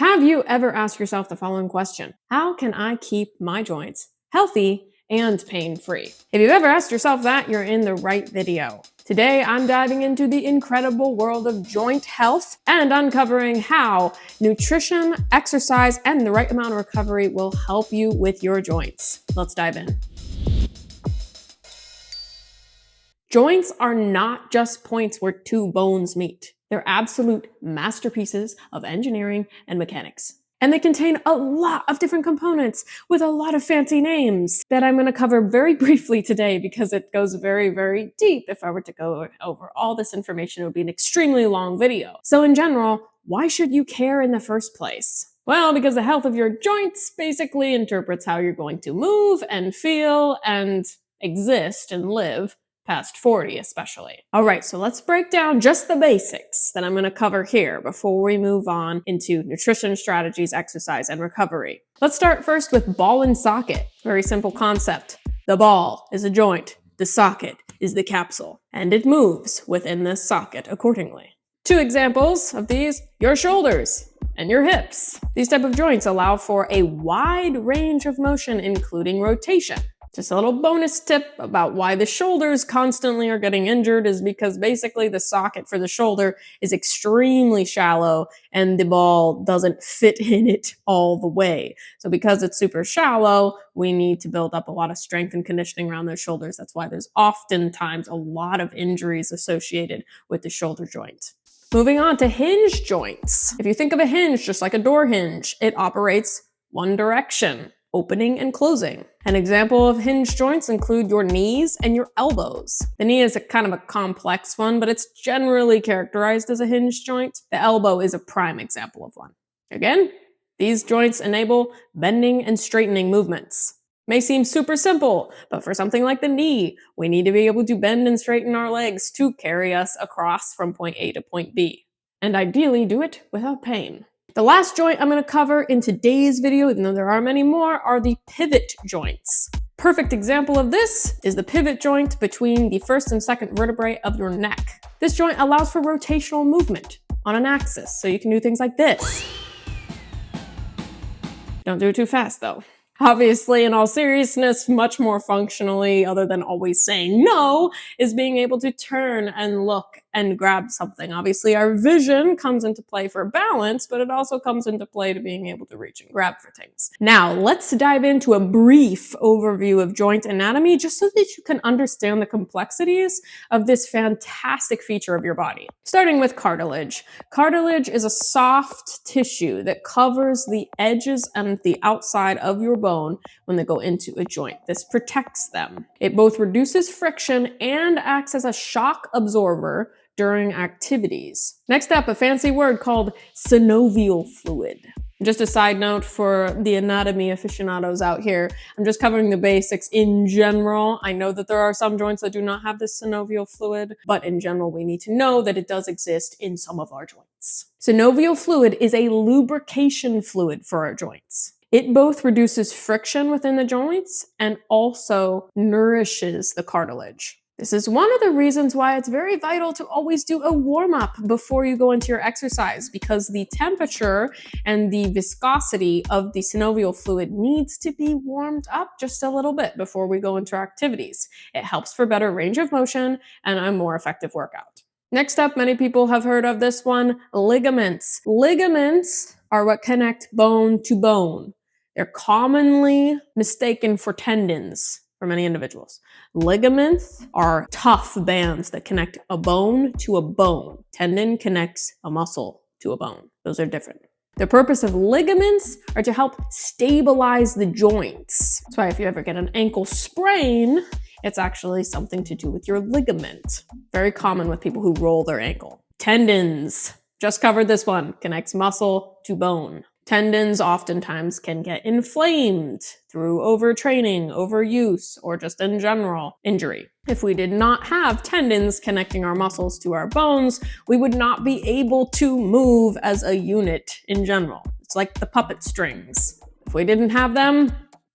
Have you ever asked yourself the following question? How can I keep my joints healthy and pain-free? If you've ever asked yourself that, you're in the right video. Today, I'm diving into the incredible world of joint health and uncovering how nutrition, exercise, and the right amount of recovery will help you with your joints. Let's dive in. Joints are not just points where two bones meet. They're absolute masterpieces of engineering and mechanics. And they contain a lot of different components with a lot of fancy names that I'm going to cover very briefly today because it goes very, very deep. If I were to go over all this information, it would be an extremely long video. So in general, why should you care in the first place? Well, because the health of your joints basically interprets how you're going to move and feel and exist and live past 40 especially. All right, so let's break down just the basics that I'm going to cover here before we move on into nutrition strategies, exercise, and recovery. Let's start first with ball and socket. Very simple concept. The ball is a joint. The socket is the capsule, and it moves within this socket accordingly. Two examples of these, your shoulders and your hips. These type of joints allow for a wide range of motion, including rotation. Just a little bonus tip about why the shoulders constantly are getting injured is because basically the socket for the shoulder is extremely shallow and the ball doesn't fit in it all the way. So because it's super shallow, we need to build up a lot of strength and conditioning around those shoulders. That's why there's oftentimes a lot of injuries associated with the shoulder joint. Moving on to hinge joints. If you think of a hinge just like a door hinge, it operates one direction, opening and closing. An example of hinge joints include your knees and your elbows. The knee is a kind of a complex one, but it's generally characterized as a hinge joint. The elbow is a prime example of one. Again, these joints enable bending and straightening movements. May seem super simple, but for something like the knee, we need to be able to bend and straighten our legs to carry us across from point A to point B. And ideally do it without pain. The last joint I'm going to cover in today's video, even though there are many more, are the pivot joints. Perfect example of this is the pivot joint between the first and second vertebrae of your neck. This joint allows for rotational movement on an axis, so you can do things like this. Don't do it too fast though. Obviously, in all seriousness, much more functionally, other than always saying no, is being able to turn and look and grab something. Obviously, our vision comes into play for balance, but it also comes into play to being able to reach and grab for things. Now, let's dive into a brief overview of joint anatomy, just so that you can understand the complexities of this fantastic feature of your body. Starting with cartilage. Cartilage is a soft tissue that covers the edges and the outside of your bone when they go into a joint. This protects them. It both reduces friction and acts as a shock absorber during activities. Next up, a fancy word called synovial fluid. Just a side note for the anatomy aficionados out here, I'm just covering the basics in general. I know that there are some joints that do not have this synovial fluid, but in general, we need to know that it does exist in some of our joints. Synovial fluid is a lubrication fluid for our joints. It both reduces friction within the joints and also nourishes the cartilage. This is one of the reasons why it's very vital to always do a warm-up before you go into your exercise, because the temperature and the viscosity of the synovial fluid needs to be warmed up just a little bit before we go into our activities. It helps for better range of motion and a more effective workout. Next up, many people have heard of this one, ligaments. Ligaments are what connect bone to bone. They're commonly mistaken for tendons for many individuals. Ligaments are tough bands that connect a bone to a bone. Tendon connects a muscle to a bone. Those are different. The purpose of ligaments are to help stabilize the joints. That's why if you ever get an ankle sprain, it's actually something to do with your ligament. Very common with people who roll their ankle. Tendons, just covered this one, connects muscle to bone. Tendons oftentimes can get inflamed through overtraining, overuse, or just in general injury. If we did not have tendons connecting our muscles to our bones, we would not be able to move as a unit in general. It's like the puppet strings. If we didn't have them,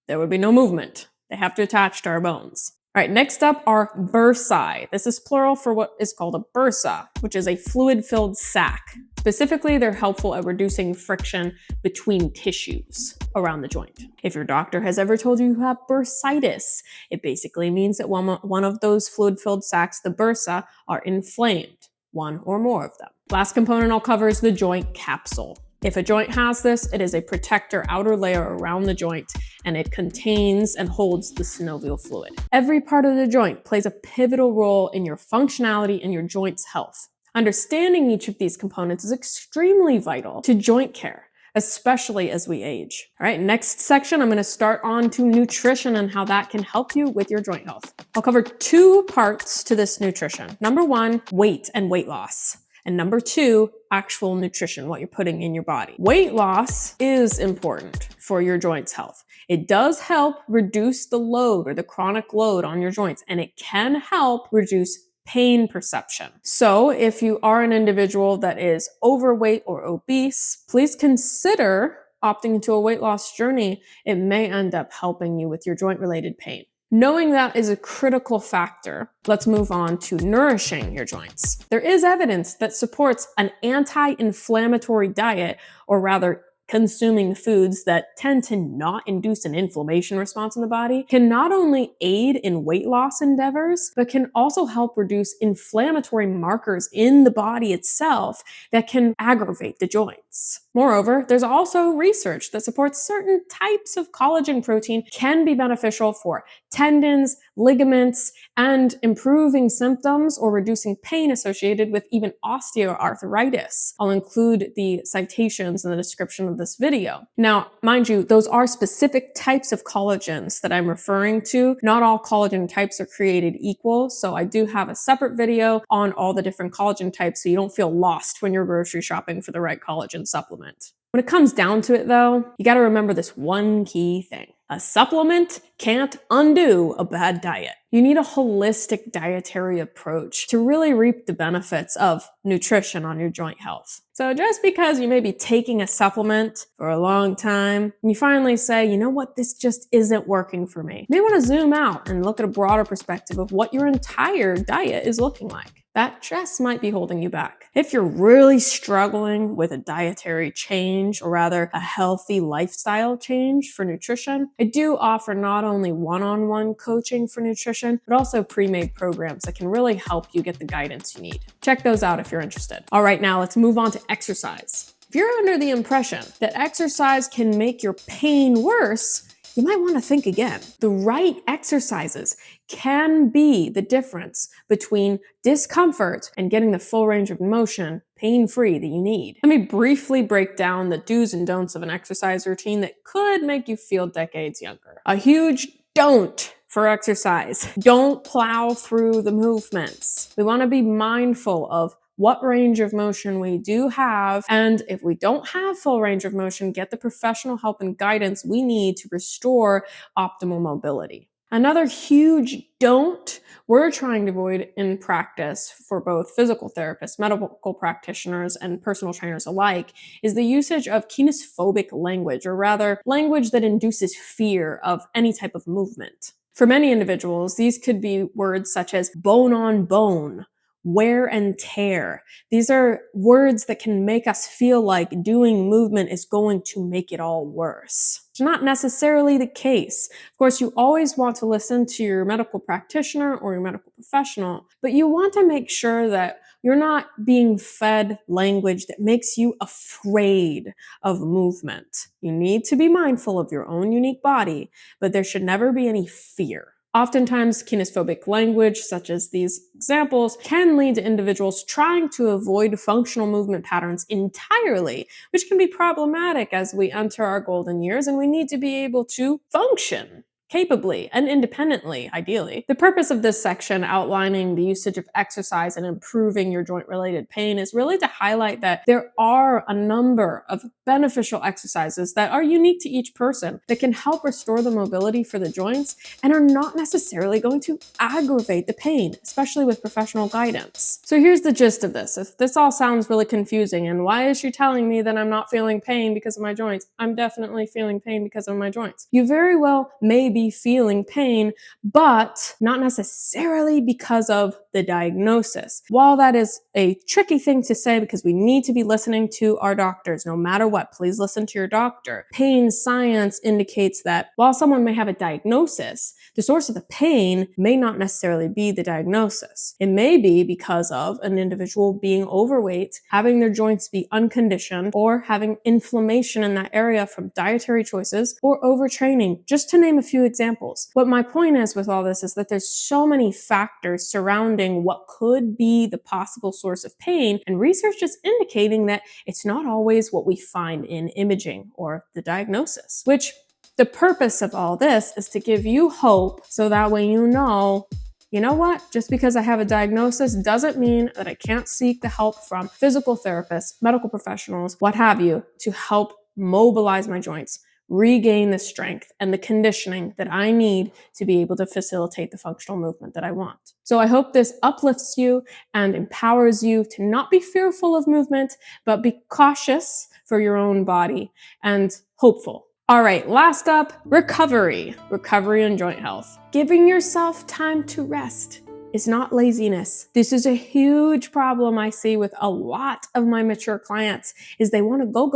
there would be no movement. They have to attach to our bones. All right, next up are bursae. This is plural for what is called a bursa, which is a fluid-filled sac. Specifically, they're helpful at reducing friction between tissues around the joint. If your doctor has ever told you have bursitis, it basically means that one of those fluid-filled sacs, the bursa, are inflamed, one or more of them. Last component I'll cover is the joint capsule. If a joint has this, it is a protector outer layer around the joint, and it contains and holds the synovial fluid. Every part of the joint plays a pivotal role in your functionality and your joint's health. Understanding each of these components is extremely vital to joint care, especially as we age. All right, next section, I'm going to start on to nutrition and how that can help you with your joint health. I'll cover 2 parts to this nutrition. Number 1, weight and weight loss. And number 2, actual nutrition, what you're putting in your body. Weight loss is important for your joints' health. It does help reduce the load or the chronic load on your joints, and it can help reduce pain perception. So if you are an individual that is overweight or obese, please consider opting into a weight loss journey. It may end up helping you with your joint-related pain. Knowing that is a critical factor, let's move on to nourishing your joints. There is evidence that supports an anti-inflammatory diet, or rather consuming foods that tend to not induce an inflammation response in the body, can not only aid in weight loss endeavors, but can also help reduce inflammatory markers in the body itself that can aggravate the joints. Moreover, there's also research that supports certain types of collagen protein can be beneficial for tendons, ligaments, and improving symptoms or reducing pain associated with even osteoarthritis. I'll include the citations in the description of this video. Now, mind you, those are specific types of collagens that I'm referring to. Not all collagen types are created equal, so I do have a separate video on all the different collagen types so you don't feel lost when you're grocery shopping for the right collagen supplement. When it comes down to it though, you gotta remember this one key thing. A supplement can't undo a bad diet. You need a holistic dietary approach to really reap the benefits of nutrition on your joint health. So just because you may be taking a supplement for a long time, and you finally say, you know what, this just isn't working for me, you may want to zoom out and look at a broader perspective of what your entire diet is looking like. That just might be holding you back. If you're really struggling with a dietary change, or rather a healthy lifestyle change for nutrition, I do offer not only one-on-one coaching for nutrition, but also pre-made programs that can really help you get the guidance you need. Check those out if you're interested. All right, now let's move on to exercise. If you're under the impression that exercise can make your pain worse, you might want to think again. The right exercises can be the difference between discomfort and getting the full range of motion pain-free that you need. Let me briefly break down the do's and don'ts of an exercise routine that could make you feel decades younger. A huge don't for exercise. Don't plow through the movements. We want to be mindful of what range of motion we do have, and if we don't have full range of motion, get the professional help and guidance we need to restore optimal mobility. Another huge don't we're trying to avoid in practice for both physical therapists, medical practitioners, and personal trainers alike is the usage of kinesphobic language, or rather, language that induces fear of any type of movement. For many individuals, these could be words such as bone on bone, wear and tear. These are words that can make us feel like doing movement is going to make it all worse. It's not necessarily the case. Of course, you always want to listen to your medical practitioner or your medical professional, but you want to make sure that you're not being fed language that makes you afraid of movement. You need to be mindful of your own unique body, but there should never be any fear. Oftentimes, kinesphobic language, such as these examples, can lead to individuals trying to avoid functional movement patterns entirely, which can be problematic as we enter our golden years and we need to be able to function capably and independently, ideally. The purpose of this section outlining the usage of exercise and improving your joint-related pain is really to highlight that there are a number of beneficial exercises that are unique to each person that can help restore the mobility for the joints and are not necessarily going to aggravate the pain, especially with professional guidance. So here's the gist of this. If this all sounds really confusing, and why is she telling me that I'm not feeling pain because of my joints? I'm definitely feeling pain because of my joints. You very well may be be feeling pain, but not necessarily because of the diagnosis. While that is a tricky thing to say because we need to be listening to our doctors no matter what, please listen to your doctor. Pain science indicates that while someone may have a diagnosis, the source of the pain may not necessarily be the diagnosis. It may be because of an individual being overweight, having their joints be unconditioned, or having inflammation in that area from dietary choices or overtraining, just to name a few examples. But my point is with all this is that there's so many factors surrounding what could be the possible source of pain, and research is indicating that it's not always what we find in imaging or the diagnosis, which the purpose of all this is to give you hope so that way you know what? Just because I have a diagnosis doesn't mean that I can't seek the help from physical therapists, medical professionals, what have you, to help mobilize my joints, regain the strength and the conditioning that I need to be able to facilitate the functional movement that I want. So I hope this uplifts you and empowers you to not be fearful of movement, but be cautious for your own body and hopeful. All right, last up, recovery and joint health. Giving yourself time to rest is not laziness. This is a huge problem I see with a lot of my mature clients is they want to go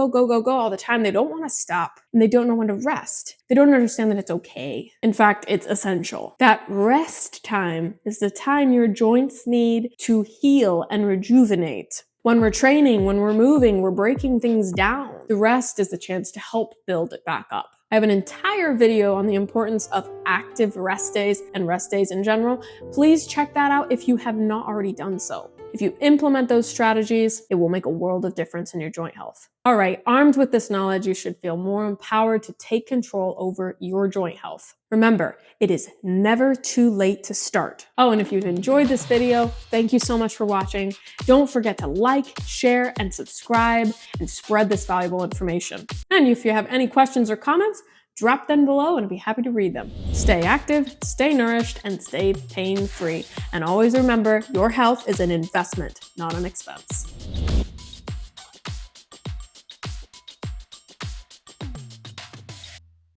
all the time. They don't want to stop and they don't know when to rest. They don't understand that it's okay. In fact, it's essential. That rest time is the time your joints need to heal and rejuvenate. When we're training, when we're moving, we're breaking things down. The rest is the chance to help build it back up. I have an entire video on the importance of active rest days and rest days in general. Please check that out if you have not already done so. If you implement those strategies, it will make a world of difference in your joint health. All right, armed with this knowledge, you should feel more empowered to take control over your joint health. Remember, it is never too late to start. Oh, and if you've enjoyed this video, thank you so much for watching. Don't forget to like, share, and subscribe, and spread this valuable information. And if you have any questions or comments, drop them below and I'd be happy to read them. Stay active, stay nourished, and stay pain-free. And always remember, your health is an investment, not an expense.